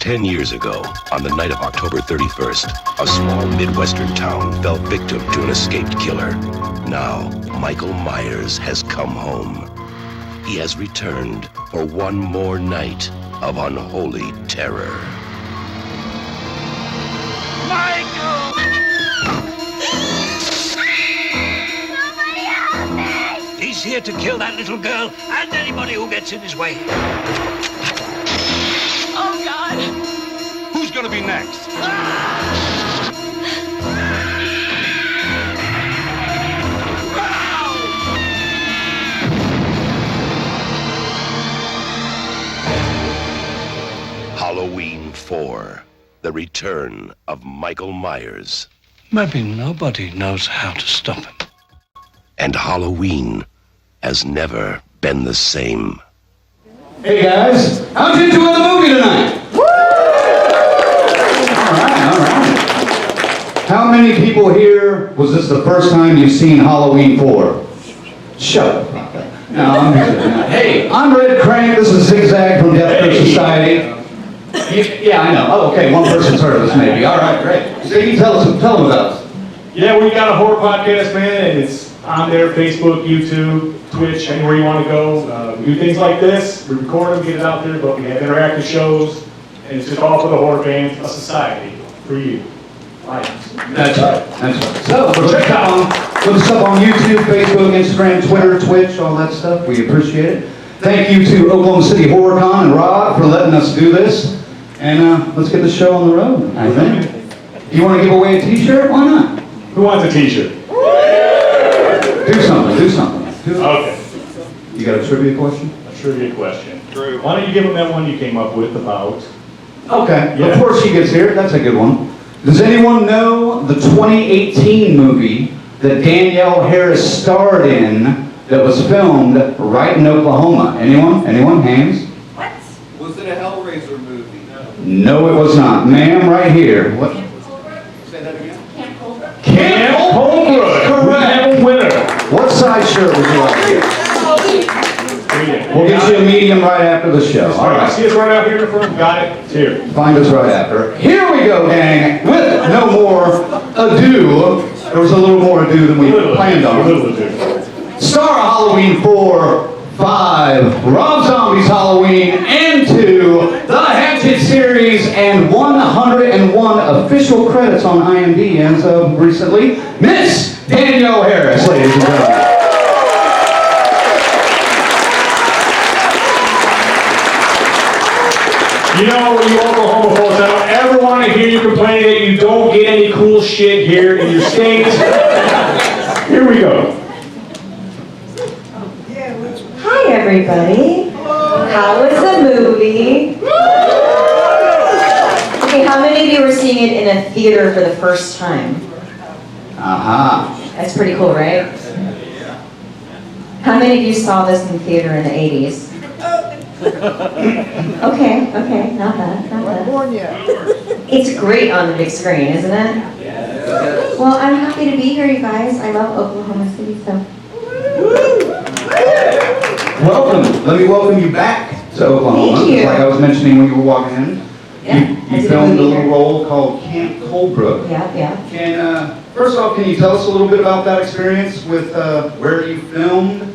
10 years ago, on the night of October 31st, a small Midwestern town fell victim to an escaped killer. Now, Michael Myers has come home. He has returned for one more night of unholy terror. Michael! Somebody help me! He's here to kill that little girl and anybody who gets in his way. Oh, God! Who's gonna be next? Halloween 4, The Return of Michael Myers. Maybe nobody knows how to stop him. And Halloween has never been the same. Hey guys, how'd you enjoy the movie tonight? Woo! All right. How many people here, was this the first time you've seen Halloween 4? Shut up. No, I'm just kidding. Hey, I'm Red Crank, this is Zigzag from Death Proof Society. Yeah, I know. Oh, okay, one person's heard of us maybe. All right, great. Ziggy, tell them about us. Yeah, we got a horror podcast, man, and it's on there, Facebook, YouTube, Twitch, anywhere you want to go. We do things like this. We record them, get it out there, but we have interactive shows, and it's just all for the horror fans, a society, for you. Lions. That's right. That's right. So, look us up on YouTube, Facebook, Instagram, Twitter, Twitch, all that stuff. We appreciate it. Thank you to Oklahoma City Horror Con and Rob for letting us do this. And let's get the show on the road, I think. You want to give away a t-shirt? Why not? Who wants a t-shirt? Do something. Okay. You got a trivia question? A trivia question. True. Why don't you give them that one you came up with about... Okay, Yeah. Before she gets here, that's a good one. Does anyone know the 2018 movie that Danielle Harris starred in that was filmed right in Oklahoma? Anyone? Hands? What? Was it a Hellraiser movie? No, it was not. Ma'am, right here. What? Say that again? Camp Colbrook. Camp Colbrook! We have a winner. What size shirt would you like? We'll get you a medium right after the show. All right. See us right out here in the front. Got it. It's here. Find us right after. Here we go, gang. With no more ado. There was a little more ado than we planned A on. little bit. Star of Halloween 4, 5, Rob Zombie's Halloween, and 2, the Hatchet series, and 101 official credits on IMDb as of recently, Miss Danielle Harris, ladies and gentlemen. You know, you Oklahoma folks, I don't ever want to hear you complain that you don't get any cool shit here in your state. Here we go. Hi everybody. How was the movie? Okay, how many of you were seeing it in a theater for the first time? Aha. That's pretty cool, right? How many of you saw this in the theater in the 80s? Okay, not bad. It's great on the big screen, isn't it? Well, I'm happy to be here, you guys. I love Oklahoma City, so. Welcome. Let me welcome you back to Oklahoma. Thank you. Like I was mentioning when you were walking in. Yeah, I You did a filmed a movie little here. role called Camp Colbrook. Yeah. And first off, can you tell us a little bit about that experience with where you filmed,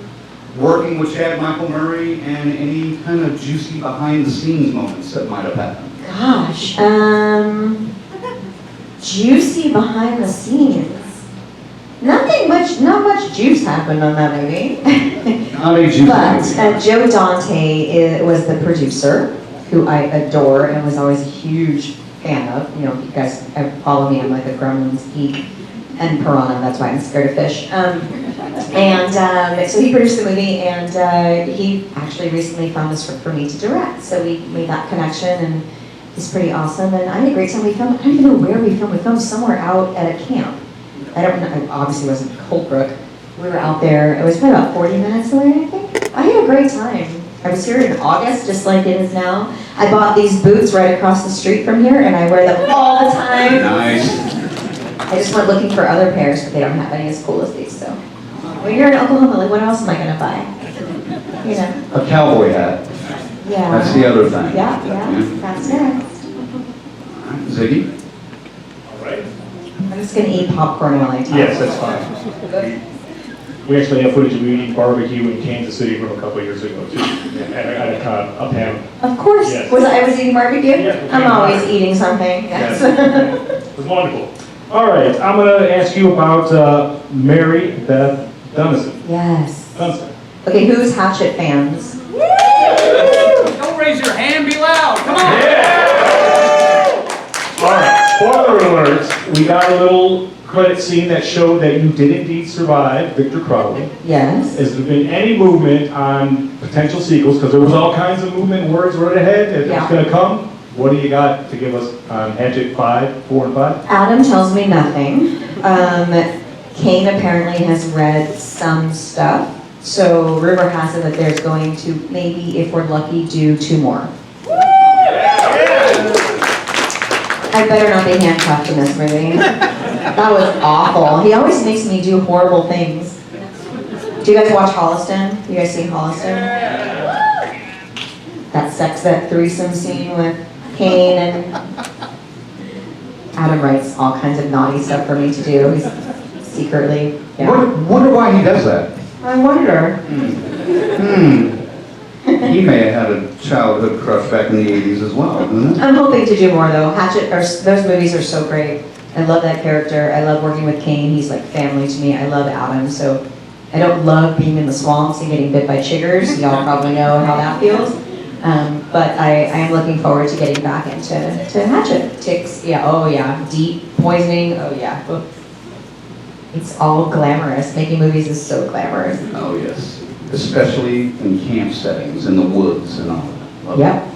working with Chad Michael Murray, and any kind of juicy behind-the-scenes moments that might have happened? Gosh, juicy behind the scenes. Not much juice happened on that movie. Not a juicy But movie. Joe Dante was the producer, who I adore and was always a huge fan of. You know, you guys follow me, I'm like a Gremlins geek and piranha, that's why I'm scared of fish. So he produced the movie, and he actually recently found this for me to direct. So we made that connection, and he's pretty awesome. And I had a great time. We filmed, I don't even know where we filmed. We filmed somewhere out at a camp. I don't know, it obviously wasn't Colebrook. We were out there, it was probably about 40 minutes away, I think. I had a great time. I was here in August, just like it is now. I bought these boots right across the street from here, and I wear them all the time. Nice. I just went looking for other pairs, but they don't have any as cool as these, so. When you're in Oklahoma, like, what else am I gonna buy? You know? A cowboy hat. Yeah. That's the other thing. Yeah, that's right. Ziggy? All right. I'm just gonna eat popcorn while I talk. Yes, that's fine. We actually have footage of me eating barbecue in Kansas City from a couple of years ago, too. At a panel. Of course. Yes. I was eating barbecue? Yeah. I'm always eating something. Yes. Yes. It was wonderful. All right, I'm going to ask you about Mary Beth Dunstan. Yes. Dunstan. Okay, who's Hatchet fans? Don't raise your hand, be loud. Come on. Yeah! All right, spoiler alert, we got a little credit scene that showed that you did indeed survive Victor Crowley. Yes. Has there been any movement on potential sequels? Because there was all kinds of movement and words right ahead. If Yeah. it's going to come, what do you got to give us on Hatchet 5, 4, and 5? Adam tells me nothing. Kane apparently has read some stuff. So rumor has it that there's going to, maybe if we're lucky, do 2 more. I better not be handcuffed in this movie. That was awful. He always makes me do horrible things. Do you guys watch Holliston? You guys see Holliston? That threesome scene with Kane and Adam writes all kinds of naughty stuff for me to do. He's secretly, yeah. Wonder why he does that. I wonder. He may have had a childhood crush back in the 80s as well, didn't it? I'm hoping to do more though. Those movies are so great. I love that character. I love working with Kane. He's like family to me. I love Adam. So I don't love being in the swamps and getting bit by chiggers. Y'all probably know how that feels. But I am looking forward to getting back into Hatchet. Ticks, yeah, oh yeah. Deep poisoning, oh yeah. It's all glamorous. Making movies is so glamorous. Oh, yes. Especially in camp settings, in the woods and all that. Yep.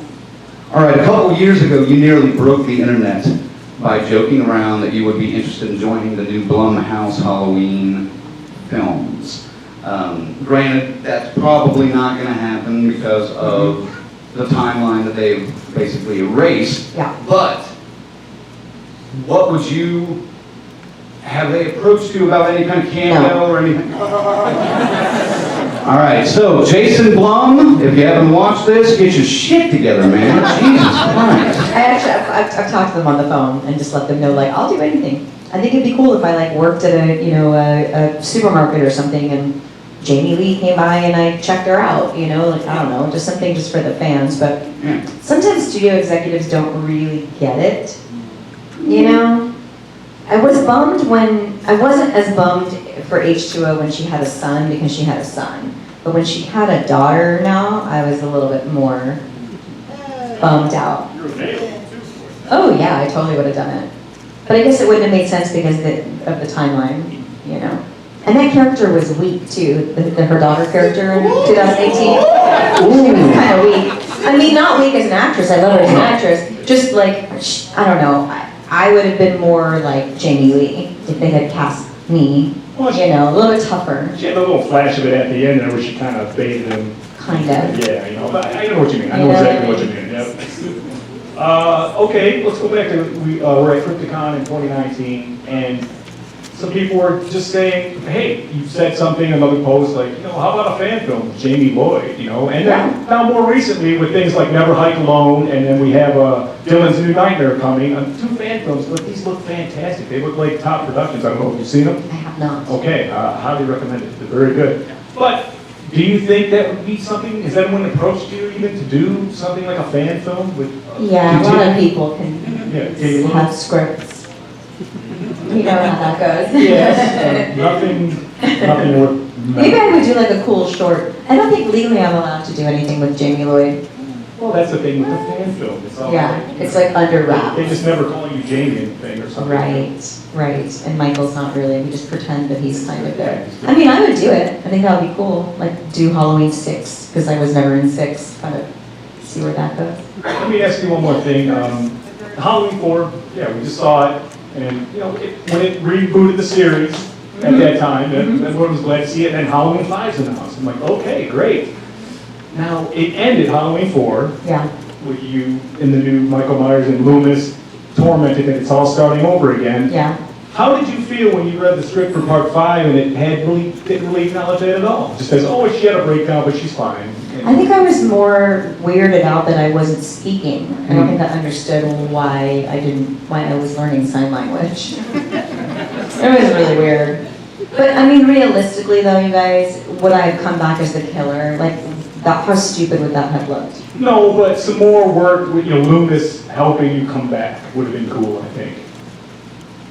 All right, a couple years ago, you nearly broke the internet by joking around that you would be interested in joining the new Blumhouse Halloween films. Granted, that's probably not going to happen because of the timeline that they've basically erased. Yeah. But what would you, have they approached you about any kind of cameo or anything? All right, so Jason Blum, if you haven't watched this, get your shit together, man. Jesus Christ. I've talked to them on the phone and just let them know, like, I'll do anything. I think it'd be cool if I like worked at a supermarket or something and Jamie Lee came by and I checked her out, like, I don't know, just something just for the fans. But sometimes studio executives don't really get it, I was bummed I wasn't as bummed for H2O when she had a son because she had a son. But when she had a daughter now, I was a little bit more bummed out. Oh yeah, I totally would have done it. But I guess it wouldn't have made sense because of the timeline, And that character was weak too, her daughter character in 2018. She was kind of weak. I mean, not weak as an actress, I love her as an actress. Just like, I don't know, I would have been more like Jamie Lee if they had cast me, a little bit tougher. She had a little flash of it at the end there where she kind of bathed him. Kind of. Yeah, but I know what you mean. I know exactly what you mean. Yep. Okay, let's go back to, we're at Crypticon in 2019, and some people were just saying, hey, you said something, another post, like, how about a fan film with Jamie Lloyd, And then now more recently with things like Never Hike Alone, and then we have Dylan's New Nightmare coming, 2 fan films, but these look fantastic. They look like top productions. I don't know if you've seen them. I have not. Okay, highly recommend it. They're very good. But do you think that would be something, has anyone approached you even to do something like a fan film with? Yeah, a lot of people can have scripts. You know how that goes. Yes, nothing worth. Maybe I would do like a cool short. I don't think legally I'm allowed to do anything with Jamie Lloyd. Well, that's the thing with the fan film. It's all it's like under wraps. They just never call you Jamie anything or something. Right. And Michael's not really. We just pretend that he's kind of there. I mean, I would do it. I think that would be cool. Like do Halloween 6 because I was never in 6. Kind of see where that goes. Let me ask you one more thing. Halloween 4. Yeah, we just saw it. And, when it rebooted the series at that time, everyone was glad to see it, and then Halloween 5's announced. I'm like, okay, great. Now, it ended Halloween 4 with you in the new Michael Myers and Loomis tormented, and it's all starting over again. Yeah. How did you feel when you read the script for part 5 and it didn't really acknowledge that at all? It just says, oh, she had a breakdown, but she's fine. I think I was more weirded out that I wasn't speaking. I don't think I understood why I was learning sign language. It was really weird. But I mean, realistically though, you guys, would I have come back as the killer? Like, how stupid would that have looked? No, but some more work with, Loomis helping you come back would have been cool, I think.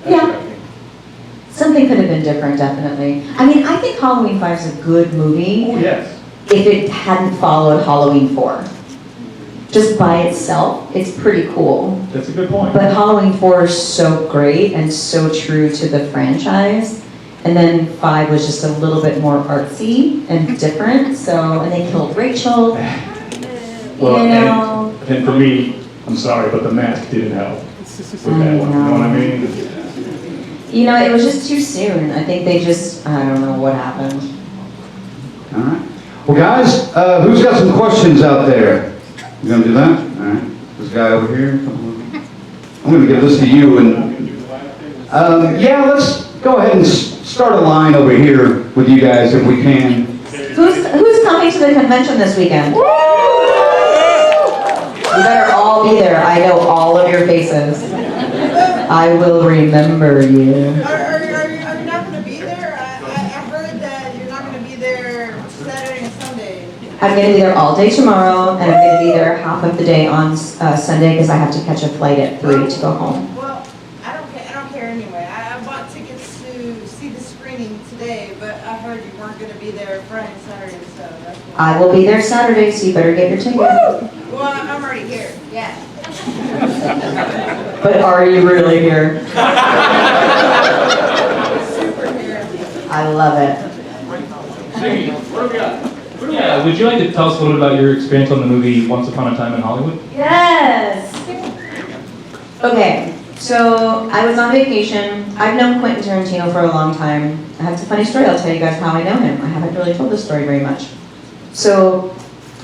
That's what I think. Something could have been different, definitely. I mean, I think Halloween 5 is a good movie. Oh, yes. If it hadn't followed Halloween 4. Just by itself, it's pretty cool. That's a good point. But Halloween 4 is so great and so true to the franchise. And then 5 was just a little bit more artsy and different. So, and they killed Rachel. Well, you know. and for me, I'm sorry, but the mask didn't help with that one. You know what I mean? You know, it was just too soon. I think they just, I don't know what happened. All right. Well, guys, who's got some questions out there? You gonna do that? All right. This guy over here. I'm gonna give this to you, and yeah, let's go ahead and start a line over here with you guys if we can. Who's coming to the convention this weekend? You better all be there. I know all of your faces. I will remember you. Are you not going to be there? I heard that you're not going to be there Saturday and Sunday. I'm going to be there all day tomorrow, and I'm going to be there half of the day on Sunday because I have to catch a flight at 3 to go home. Well, I don't care anyway. I bought tickets to see the screening today, but I heard you weren't going to be there Friday and Saturday, so that's why. I will be there Saturday, so you better get your ticket. Well, I'm already here. Yeah. But are you really here? Super here. I love it. What do we got? Yeah, would you like to tell us a little bit about your experience on the movie Once Upon a Time in Hollywood? Yes! Okay, so I was on vacation. I've known Quentin Tarantino for a long time. I have a funny story. I'll tell you guys how I know him. I haven't really told this story very much. So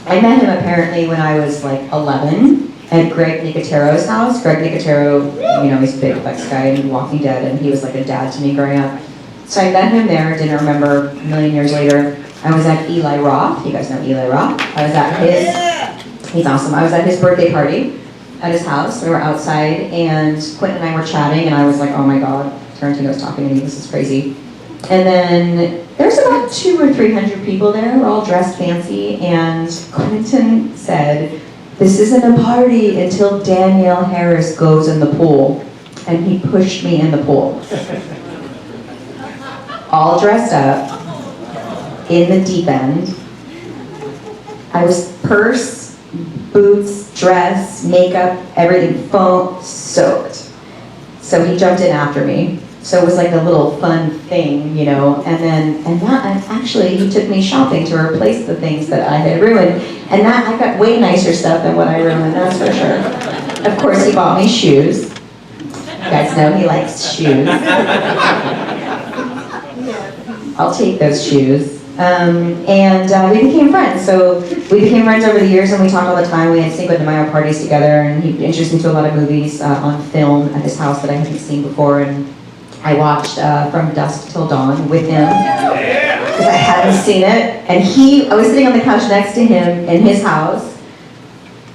I met him apparently when I was like 11 at Greg Nicotero's house. Greg Nicotero, he's a big effects guy in Walking Dead, and he was like a dad to me growing up. So I met him there, didn't remember, a million years later. I was at Eli Roth. You guys know Eli Roth? I was at he's awesome. I was at his birthday party at his house. We were outside, and Quentin and I were chatting, and I was like, oh my God, Tarantino's talking to me, this is crazy. And then there's about 200 or 300 people there. We're all dressed fancy, and Quentin said, this isn't a party until Danielle Harris goes in the pool. And he pushed me in the pool. All dressed up, in the deep end. I was purse, boots, dress, makeup, everything, phone, soaked. So he jumped in after me. So it was like a little fun thing, and actually he took me shopping to replace the things that I had ruined. And I got way nicer stuff than what I ruined, that's for sure. Of course, he bought me shoes. You guys know he likes shoes. I'll take those shoes. And we became friends. So we became friends over the years, and we talked all the time. We had Cinco de Mayo parties together, and he introduced me to a lot of movies on film at his house that I hadn't seen before. And I watched From Dusk Till Dawn with him because I hadn't seen it. And I was sitting on the couch next to him in his house.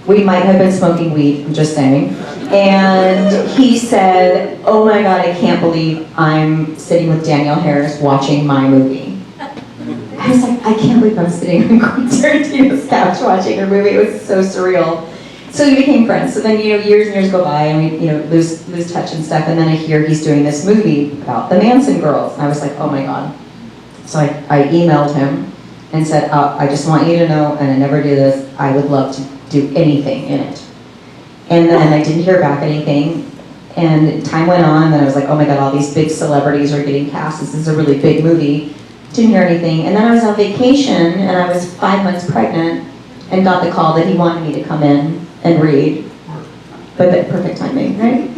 We might have been smoking weed, I'm just saying. And he said, oh my God, I can't believe I'm sitting with Danielle Harris watching my movie. I was like, I can't believe I'm sitting on Quentin Tarantino's couch watching her movie. It was so surreal. So we became friends. So then, years and years go by, and we, lose touch and stuff. And then I hear he's doing this movie about the Manson girls. And I was like, oh my God. So I emailed him and said, I just want you to know, and I never do this, I would love to do anything in it. And then I didn't hear back anything. And time went on, and I was like, oh my God, all these big celebrities are getting cast. This is a really big movie. Didn't hear anything. And then I was on vacation, and I was 5 months pregnant, and got the call that he wanted me to come in and read. But perfect timing, right?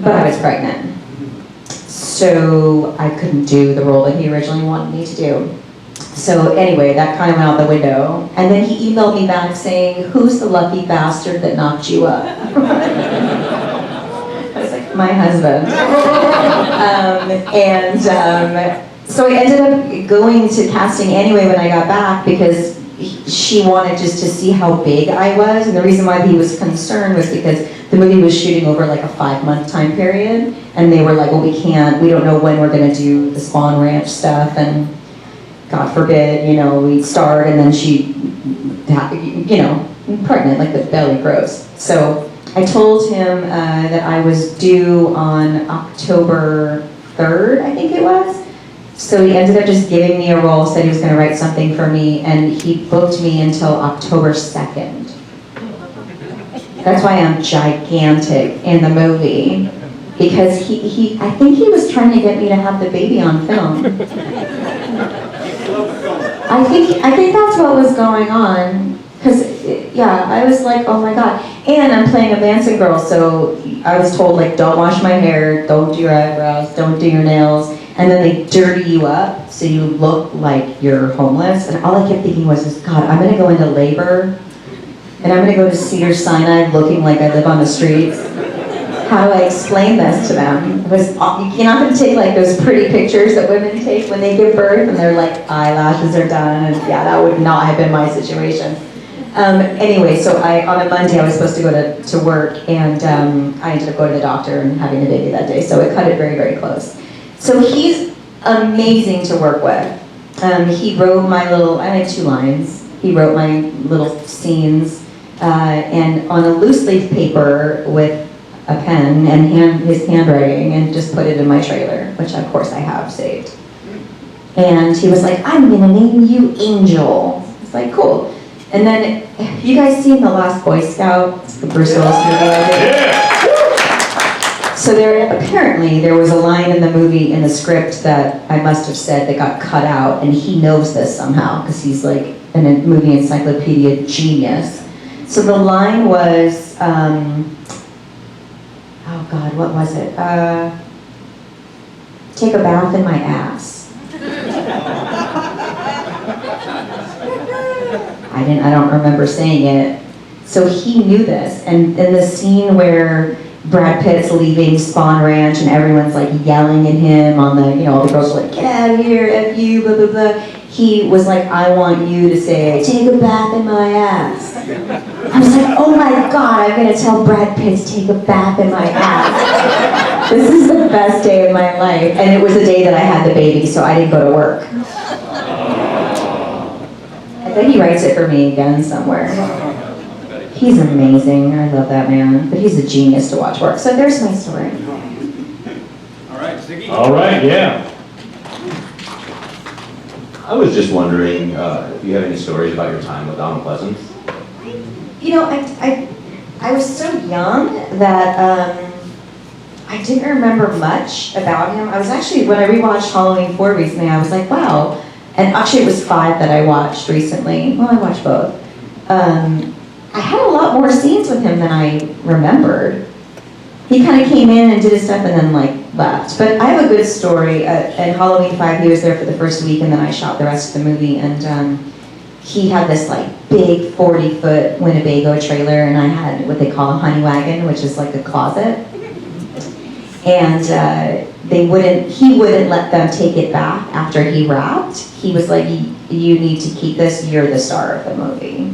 But I was pregnant. So I couldn't do the role that he originally wanted me to do. So anyway, that kind of went out the window. And then he emailed me back saying, who's the lucky bastard that knocked you up? I was like, my husband. So I ended up going to casting anyway when I got back because she wanted just to see how big I was, and the reason why he was concerned was because the movie was shooting over like a 5-month time period, and they were like, well, we don't know when we're gonna do the Spawn Ranch stuff, and God forbid, we start and then she, pregnant, like the belly grows. So I told him that I was due on October 3rd, I think it was. So he ended up just giving me a role, said he was gonna write something for me, and he booked me until October 2nd. That's why I'm gigantic in the movie, because I think he was trying to get me to have the baby on film. I think that's what was going on, because I was like, oh my God. And I'm playing a Manson girl, so I was told, like, don't wash my hair, don't do your eyebrows, don't do your nails, and then they dirty you up so you look like you're homeless. And all I kept thinking was, God, I'm gonna go into labor, and I'm gonna go to Cedars-Sinai looking like I live on the streets. How do I explain this to them? Because you're not gonna take like those pretty pictures that women take when they give birth and their like eyelashes are done, and that would not have been my situation. Anyway, so on a Monday I was supposed to go to work, and I ended up going to the doctor and having a baby that day, so it cut it very, very close. So he's amazing to work with. He wrote my little, I had 2 lines, he wrote my little scenes, and on a loose leaf paper with a pen and his handwriting, and just put it in my trailer, which of course I have saved. And he was like, I'm gonna name you Angel. It's like, cool. And then, you guys seen The Last Boy Scout? It's the Bruce Willis movie I did. So apparently there was a line in the movie, in the script, that I must have said that got cut out, and he knows this somehow, because he's like a movie encyclopedia genius. So the line was, oh God, what was it? Take a bath in my ass. I don't remember saying it. So he knew this, and in the scene where Brad Pitt's leaving Spawn Ranch and everyone's like yelling at him on the, all the girls are like, get out of here, F you, blah, blah, blah. He was like, I want you to say, take a bath in my ass. I was like, oh my God, I'm gonna tell Brad Pitt to take a bath in my ass. This is the best day of my life. And it was the day that I had the baby, so I didn't go to work. I think he writes it for me again somewhere. He's amazing, I love that man. But he's a genius to watch work. So there's my story. All right, Ziggy. All right, yeah. I was just wondering if you have any stories about your time with Donald Pleasance. I was so young that I didn't remember much about him. I was actually, when I rewatched Halloween 4 recently, I was like, wow. And actually it was 5 that I watched recently. Well, I watched both. I had a lot more scenes with him than I remembered. He kind of came in and did his stuff and then left. But I have a good story. At Halloween 5, he was there for the first week, and then I shot the rest of the movie. And he had this big 40-foot Winnebago trailer, and I had what they call a honey wagon, which is like a closet. And he wouldn't let them take it back after he wrapped. He was like, you need to keep this, you're the star of the movie.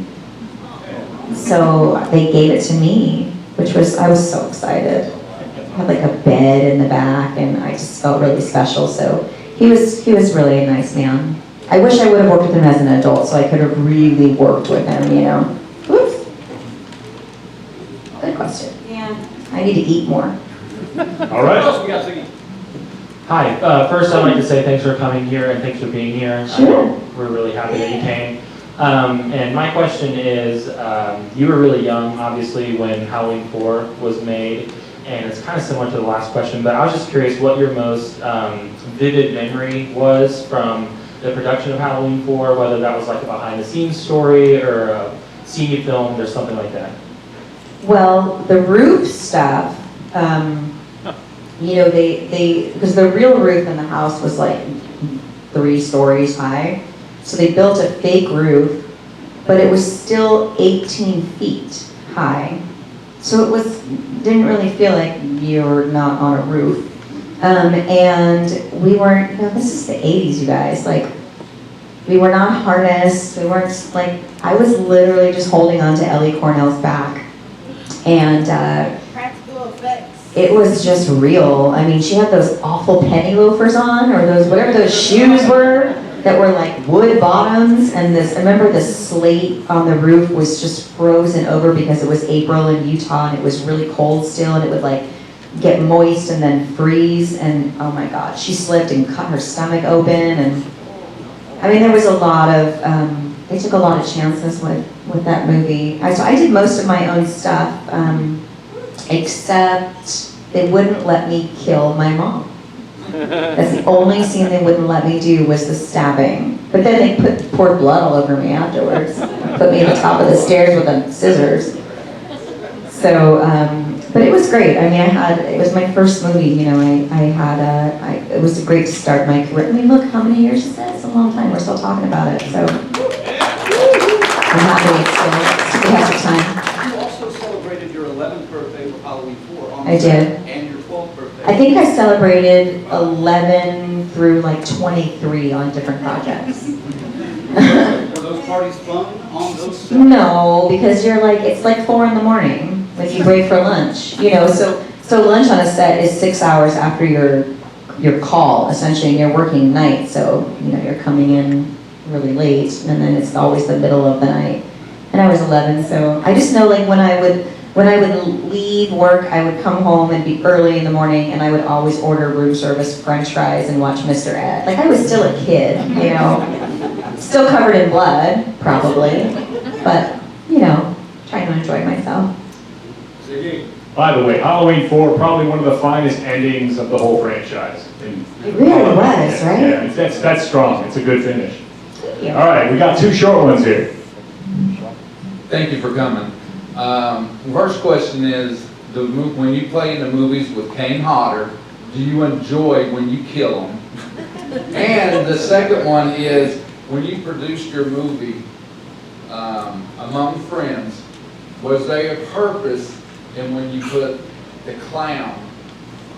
So they gave it to me, I was so excited. I had a bed in the back, and I just felt really special. So he was really a nice man. I wish I would have worked with him as an adult, so I could have really worked with him, Oops. Good question. Yeah. I need to eat more. All right. What else we got, Ziggy? Hi. First, I'd like to say thanks for coming here and thanks for being here. Sure. We're really happy that you came. And my question is, you were really young, obviously, when Halloween 4 was made, and it's kind of similar to the last question, but I was just curious what your most vivid memory was from the production of Halloween 4, whether that was like a behind-the-scenes story or a scene you filmed or something like that. Well, the roof stuff, because the real roof in the house was 3 stories high. So they built a fake roof, but it was still 18 feet high. So didn't really feel like you're not on a roof. And we weren't, this is the 80s, you guys. We were not harnessed. We weren't like, I was literally just holding on to Ellie Cornell's back. And Practical effects. it was just real. I mean, she had those awful penny loafers on, or those, whatever those shoes were, that were like wood bottoms. And this, I remember the slate on the roof was just frozen over because it was April in Utah and it was really cold still, and it would like get moist and then freeze. And oh my God, she slipped and cut her stomach open. And I mean, there was a lot of, they took a lot of chances with that movie. So I did most of my own stuff, except they wouldn't let me kill my mom. That's the only scene they wouldn't let me do, was the stabbing. But then they poured blood all over me afterwards. Put me at the top of the stairs with the scissors. So, but it was great. I mean, it was my first movie, you know, it was a great start my career. I mean, look how many years is that? It's a long time. We're still talking about it, so. I'm happy we have some time. You also celebrated your 11th birthday with Halloween 4. I did. And your 12th birthday. I think I celebrated 11 through like 23 on different projects. Were those parties fun on those sets? No, because it's like 4 in the morning when you break for lunch. You know, so lunch on a set is 6 hours after your call, essentially, and you're working night, so you know, you're coming in really late, and then it's always the middle of the night. And I was 11, so I just know, like, when I would leave work, I would come home and be early in the morning, and I would always order room service French fries and watch Mr. Ed. Like, I was still a kid, you know, still covered in blood, probably, but, you know, trying to enjoy myself. By the way, Halloween 4, probably one of the finest endings of the whole franchise. It really was, right? Yeah, that's strong. It's a good finish. All right, we got 2 short ones here. Thank you for coming. First question is, when you play in the movies with Kane Hodder, do you enjoy when you kill him? And the second one is, when you produced your movie, Among Friends, was there a purpose in when you put the clown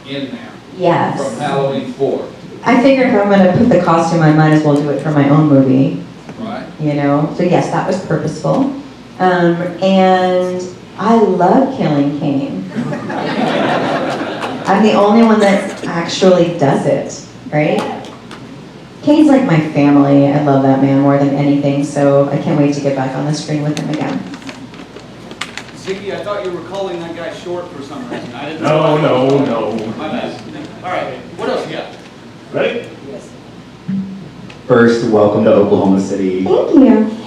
in there? Yes. From Halloween 4? I figured if I'm going to put the costume, I might as well do it for my own movie. Right. You know, so yes, that was purposeful. And I love killing Kane. I'm the only one that actually does it, right? Kane's like my family. I love that man more than anything, so I can't wait to get back on the screen with him again. Ziggy, I thought you were calling that guy short for some reason. I didn't know. No. My bad. All right, what else you got? Ready? Yes. First, welcome to Oklahoma City. Thank you.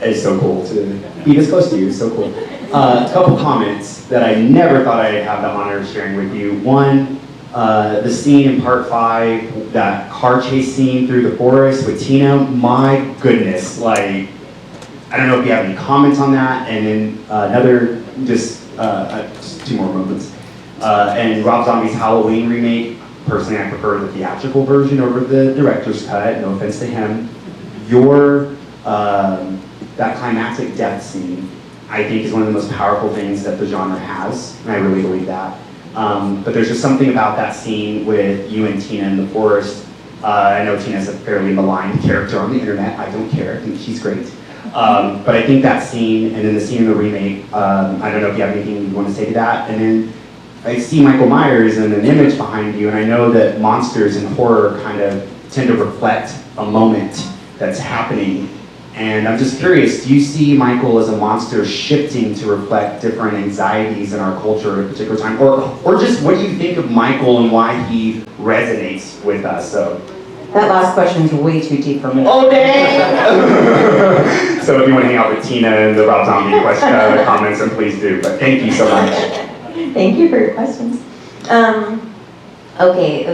It's so cool to be this close to you. It's so cool. A couple comments that I never thought I'd have the honor of sharing with you. One, the scene in part 5, that car chase scene through the forest with Tina. My goodness, like, I don't know if you have any comments on that. And then another, just 2 more moments. And Rob Zombie's Halloween remake. Personally, I prefer the theatrical version over the director's cut. No offense to him. Your that climactic death scene, I think, is one of the most powerful things that the genre has, and I really believe that. But there's just something about that scene with you and Tina in the forest. I know Tina's a fairly maligned character on the internet. I don't care. I think she's great. But I think that scene, and then the scene in the remake, I don't know if you have anything you want to say to that. And then I see Michael Myers and an image behind you, and I know that monsters and horror kind of tend to reflect a moment that's happening. And I'm just curious, do you see Michael as a monster shifting to reflect different anxieties in our culture at a particular time? Or just what do you think of Michael and why he resonates with us? So. That last question is way too deep for me. Oh, dang! So if you want to hang out with Tina and the Rob Zombie comments, then please do. But thank you so much. Thank you for your questions. Okay,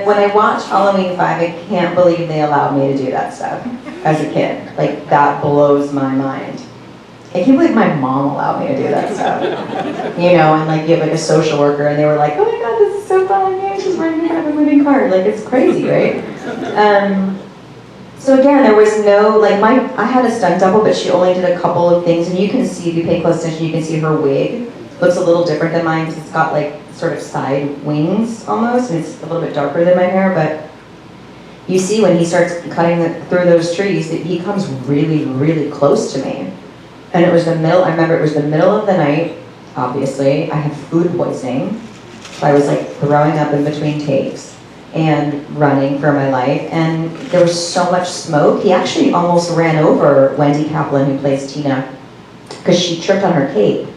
when I watched Halloween 5, I can't believe they allowed me to do that stuff as a kid. Like, that blows my mind. I can't believe my mom allowed me to do that stuff. You know, and like, you have like a social worker, and they were like, oh my God, this is so fun, yeah, she's running around a moving card. Like, it's crazy, right? So again, there was no, like, I had a stunt double, but she only did a couple of things, and you can see, if you pay close attention, you can see her wig looks a little different than mine, because it's got like sort of side wings almost, and it's a little bit darker than my hair, but you see when he starts cutting through those trees, that he comes really, really close to me. And it was I remember it was the middle of the night, obviously. I had food poisoning. So I was like throwing up in between takes and running for my life. And there was so much smoke. He actually almost ran over Wendy Kaplan, who plays Tina, because she tripped on her cape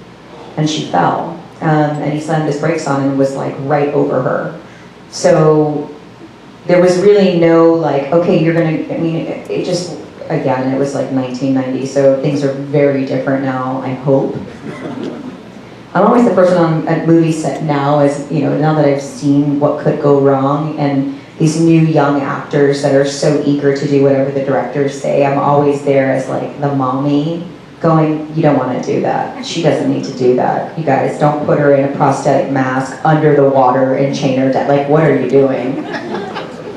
and she fell. And he slammed his brakes on and was like right over her. So there was really no like, okay, you're gonna, I mean, it just, again, it was like 1990, so things are very different now, I hope. I'm always the person on a movie set now, as you know, now that I've seen what could go wrong, and these new young actors that are so eager to do whatever the directors say, I'm always there as like the mommy, going, you don't want to do that. She doesn't need to do that. You guys, don't put her in a prosthetic mask under the water and chain her down. Like, what are you doing?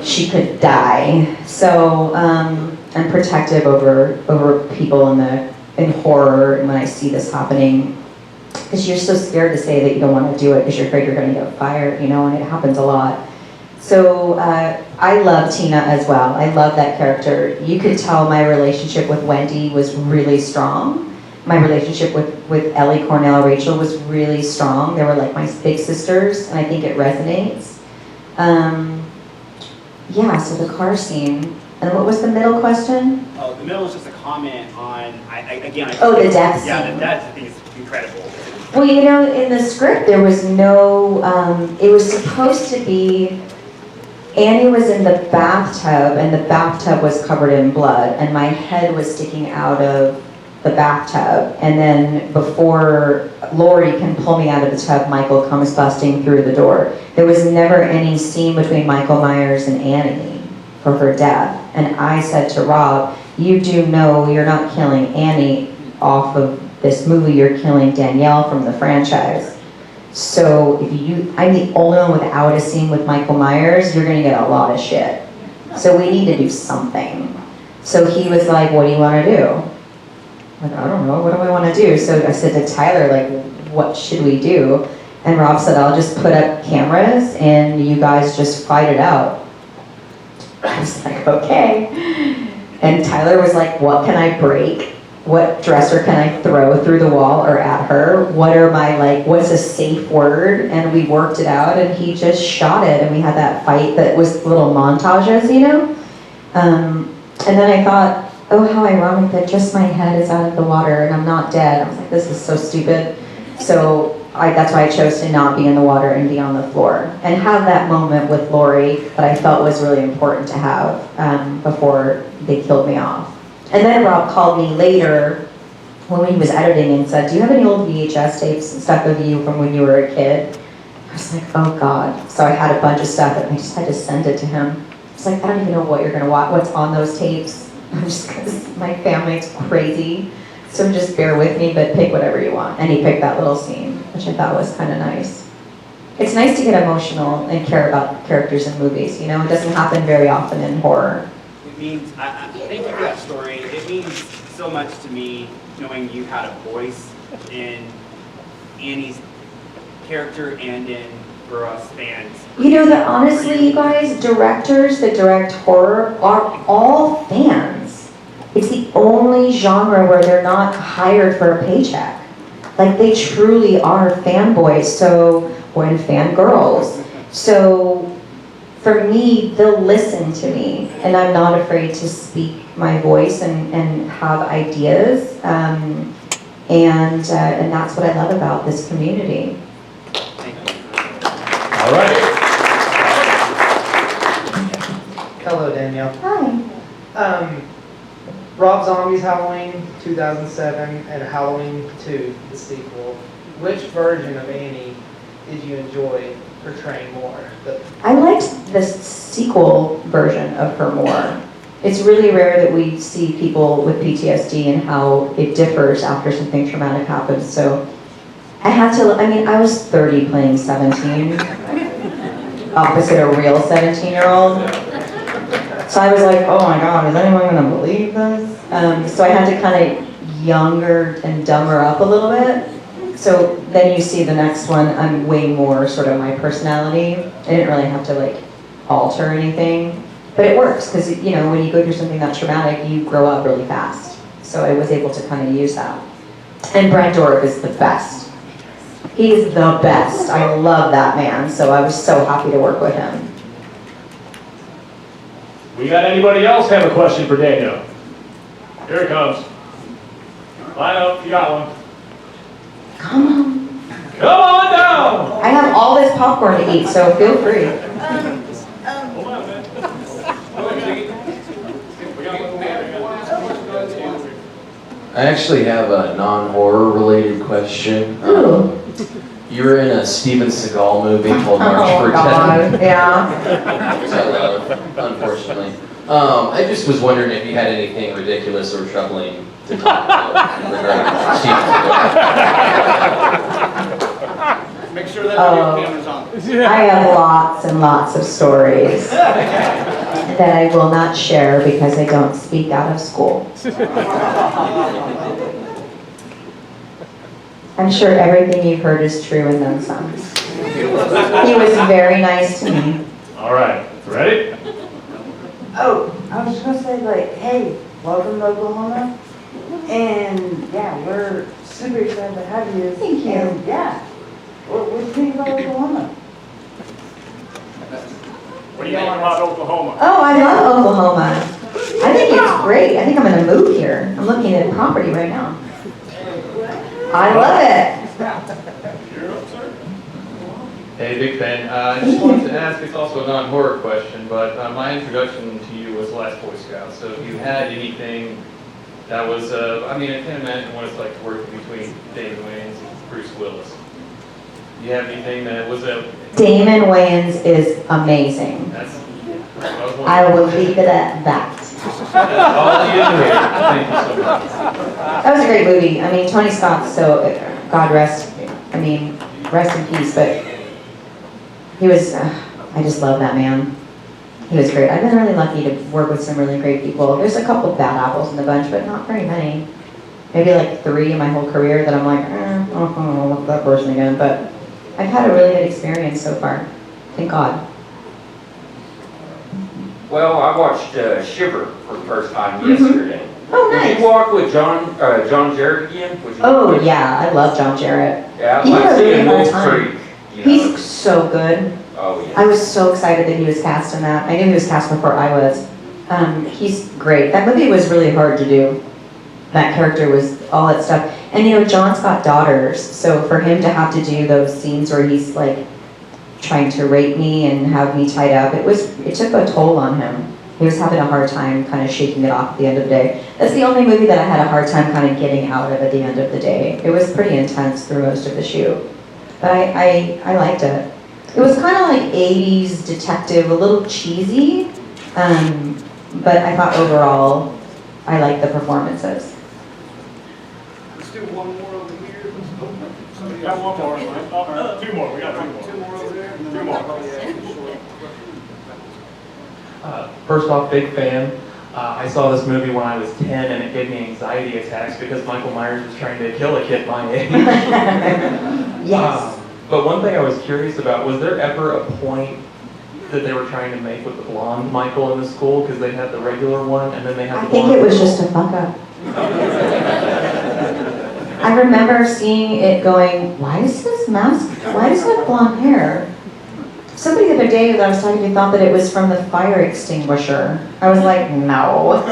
She could die. So, I'm protective over people in horror, and when I see this happening, because you're so scared to say that you don't want to do it because you're afraid you're going to get fired, you know, and it happens a lot. So I love Tina as well. I love that character. You could tell my relationship with Wendy was really strong. My relationship with Ellie, Cornell, Rachel was really strong. They were like my big sisters, and I think it resonates. Yeah, so the car scene. And what was the middle question? Oh, the middle is just a comment on, the death scene. Yeah, the death, I think is incredible. Well, you know, in the script there was no, it was supposed to be, Annie was in the bathtub, and the bathtub was covered in blood, and my head was sticking out of the bathtub. And then before Lori can pull me out of the tub, Michael comes busting through the door. There was never any scene between Michael Myers and Annie for her death. And I said to Rob, you do know you're not killing Annie off of this movie, you're killing Danielle from the franchise. So if I'm the only one without a scene with Michael Myers, you're gonna get a lot of shit. So we need to do something. So he was like, what do you wanna do? I'm like, I don't know, what do I wanna do? So I said to Tyler, like, what should we do? And Rob said, I'll just put up cameras and you guys just fight it out. I was like, okay. And Tyler was like, what can I break? What dresser can I throw through the wall or at her? What are my, like, what's a safe word? And we worked it out, and he just shot it, and we had that fight that was little montages, you know? And then I thought, oh, how ironic that just my head is out of the water and I'm not dead. I was like, this is so stupid. So that's why I chose to not be in the water and be on the floor. And have that moment with Lori that I felt was really important to have before they killed me off. And then Rob called me later when he was editing and said, do you have any old VHS tapes and stuff of you from when you were a kid? I was like, oh God. So I had a bunch of stuff and I just had to send it to him. I was like, I don't even know what you're gonna watch, what's on those tapes. I'm just, cause my family's crazy. So just bear with me, but pick whatever you want. And he picked that little scene, which I thought was kind of nice. It's nice to get emotional and care about characters in movies, you know? It doesn't happen very often in horror. It means, thank you for that story. It means so much to me knowing you had a voice in Annie's character and for us fans. You know that honestly, you guys, directors that direct horror are all fans. It's the only genre where they're not hired for a paycheck. Like, they truly are fanboys, or fangirls. So for me, they'll listen to me, and I'm not afraid to speak my voice and have ideas. And that's what I love about this community. All right. Hello, Danielle. Hi. Rob Zombie's Halloween 2007 and Halloween 2, the sequel. Which version of Annie did you enjoy portraying more? I liked the sequel version of her more. It's really rare that we see people with PTSD and how it differs after something traumatic happens. So I had to, I was 30 playing 17, opposite a real 17-year-old. So I was like, oh my God, is anyone gonna believe this? So I had to kind of younger and dumber up a little bit. So then you see the next one, I'm way more sort of my personality. I didn't really have to like alter anything. But it works, because, when you go through something that traumatic, you grow up really fast. So I was able to kind of use that. And Brad Dourif is the best. He's the best. I love that man, so I was so happy to work with him. We got anybody else have a question for Danielle? Here it comes. Line up, you got one. Come on. Come on down! I have all this popcorn to eat, so feel free. I actually have a non-horror related question. You were in a Steven Seagal movie called March for God. Yeah. Which I love, unfortunately. I just was wondering if you had anything ridiculous or troubling to talk about regarding Steven Seagal. Make sure that video camera's on. I have lots and lots of stories that I will not share because I don't speak out of school. I'm sure everything you've heard is true and then some. He was very nice to me. All right, ready? Oh, I was just gonna say, like, hey, welcome to Oklahoma. And yeah, we're super excited to have you. Thank you. And yeah, what do you think about Oklahoma? What do you think about Oklahoma? Oh, I love Oklahoma. I think it's great. I think I'm gonna move here. I'm looking at property right now. I love it. Hey, big fan. I just wanted to ask, it's also a non-horror question, but my introduction to you was Last Boy Scout. So if you had anything that was, I can't imagine what it's like to work between Damon Wayans and Bruce Willis. Do you have anything that was a... Damon Wayans is amazing. I will leave it at that. That's all you do here. Thank you so much. That was a great movie. Tony Scott, so God rest in peace, but he was, I just love that man. He was great. I've been really lucky to work with some really great people. There's a couple of bad apples in the bunch, but not very many. Maybe like 3 in my whole career that I'm like, I don't want to look at that person again, but I've had a really good experience so far. Thank God. Well, I watched Shiver for the first time yesterday. Oh, nice. Would you walk with John Jarrett again? Oh, yeah, I love John Jarrett. Yeah, He like had a really seeing hard Wolf time. Creek. He's so good. Oh, yeah. I was so excited that he was cast in that. I knew he was cast before I was. He's great. That movie was really hard to do. That character was all that stuff. And John's got daughters, so for him to have to do those scenes where he's like trying to rape me and have me tied up, it took a toll on him. He was having a hard time kind of shaking it off at the end of the day. That's the only movie that I had a hard time kind of getting out of at the end of the day. It was pretty intense through most of the shoot. But I liked it. It was kind of like 80s detective, a little cheesy, but I thought overall I liked the performances. Let's do one more over here. We got one more. 2 more. We got 2 more. 2 more over there. And then 2 more. First off, big fan. I saw this movie when I was 10 and it gave me anxiety attacks because Michael Myers was trying to kill a kid my age. Yes. But one thing I was curious about, was there ever a point that they were trying to make with the blonde Michael in the school? Because they had the regular one and then they had the blonde. I think it was just a fuck up. I remember seeing it going, why is this mask, why does it have blonde hair? Somebody the other day that I was talking to thought that it was from the fire extinguisher. I was like, no.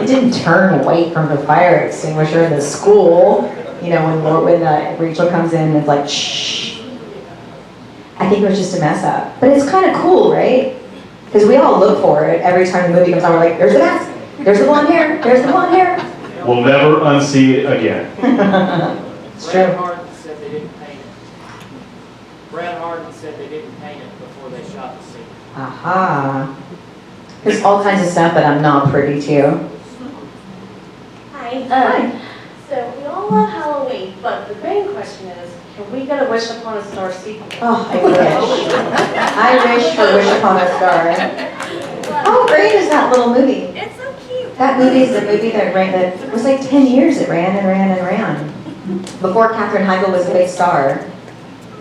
It didn't turn white from the fire extinguisher in the school. When Rachel comes in and it's like, shh. I think it was just a mess up. But it's kind of cool, right? Because we all look for it every time the movie comes out. We're like, there's the mask, there's the blonde hair, there's the blonde hair. We'll never unsee it again. It's true. Brad Harden said they didn't paint it. Brad Harden said they didn't paint it before they shot the scene. Aha. There's all kinds of stuff that I'm not privy to. Hi. Hi. So we all love Halloween, but the main question is, can we get a Wish Upon a Star sequel? Oh, I wish. I wish for Wish Upon a Star. How great is that little movie? It's so cute. That movie is the movie that was like 10 years it ran and ran and ran. Before Katherine Heigl was a big star.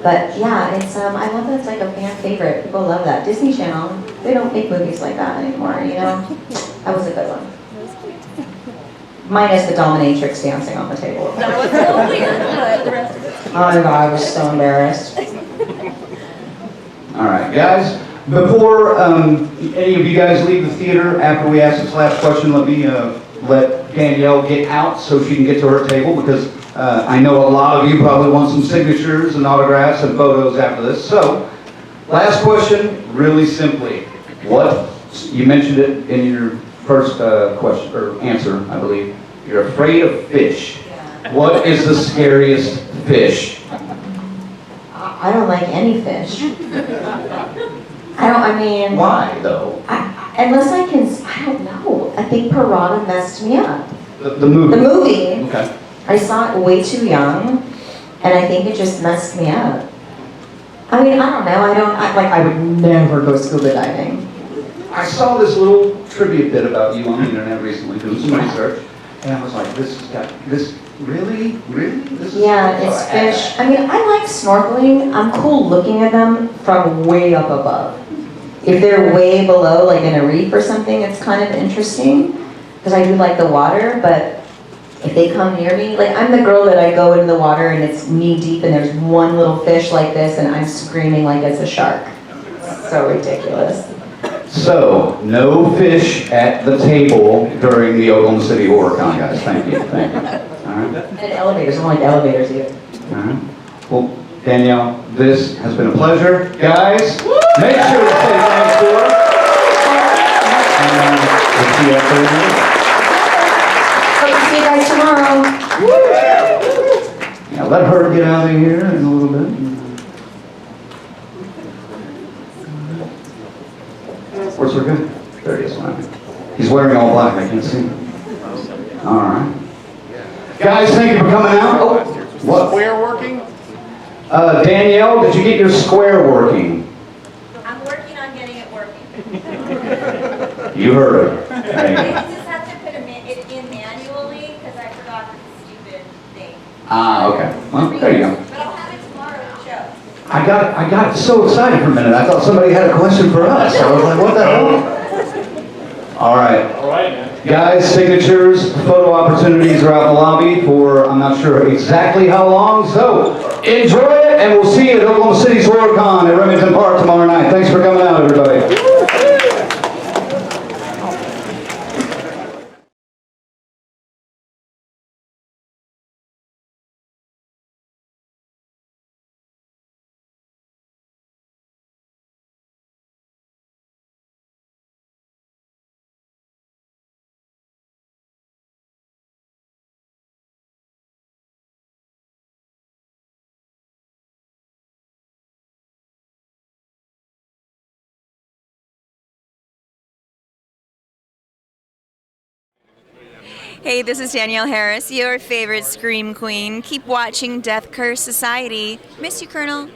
But yeah, it's I love that it's like a fan favorite. People love that. Disney Channel, they don't make movies like that anymore, you know? That was a good one. Minus the dominatrix dancing on the table. That was a little weird, but the rest of it. Oh my god, I was so embarrassed. All right, guys. Before any of you guys leave the theater, after we ask this last question, let me let Danielle get out so she can get to her table, because I know a lot of you probably want some signatures and autographs and photos after this. So, last question, really simply. You mentioned it in your first question or answer, I believe. You're afraid of fish. What is the scariest fish? I don't like any fish. I mean... Why, though? Unless I don't know. I think piranha messed me up. The movie? The movie. Okay. I saw it way too young, and I think it just messed me up. I mean, I don't know. I would never go scuba diving. I saw this little trivia bit about you on the internet recently, doing some research, and I was like, really? This is Yeah, it's fish. I mean, I like snorkeling. I'm cool looking at them from way up above. If they're way below, like in a reef or something, it's kind of interesting, because I do like the water, but if they come near me, like I'm the girl that I go into the water and it's knee deep and there's one little fish like this and I'm screaming like it's a shark. So ridiculous. So, no fish at the table during the Oklahoma City Horror Con, guys. Thank you. All right. And elevators, I don't like elevators either. All right. Well, Danielle, this has been a pleasure. Guys, make sure to say thanks to her. And we'll see you after the meeting. Hope to see you guys tomorrow. Yeah, let her get out of here in a little bit. Where's her good? There he is. He's wearing all black. I can't see him. All right. Guys, thank you for coming out. Oh, what? Square working? Danielle, did you get your square working? I'm working on getting it working. You heard her. There you I go. just have to put it in manually because I forgot the stupid thing. Ah, okay. Well, there you go. But I'll have it tomorrow at the show. I got so excited for a minute. I thought somebody had a question for us. I was like, what the hell? All right. All right, man. Guys, signatures, photo opportunities are out in the lobby for I'm not sure exactly how long. So enjoy it, and we'll see you at Oklahoma City's Horror Con at Remington Park tomorrow night. Thanks for coming out, everybody. Hey, this is Danielle Harris, your favorite Scream Queen. Keep watching Death Curse Society. Miss you, Colonel.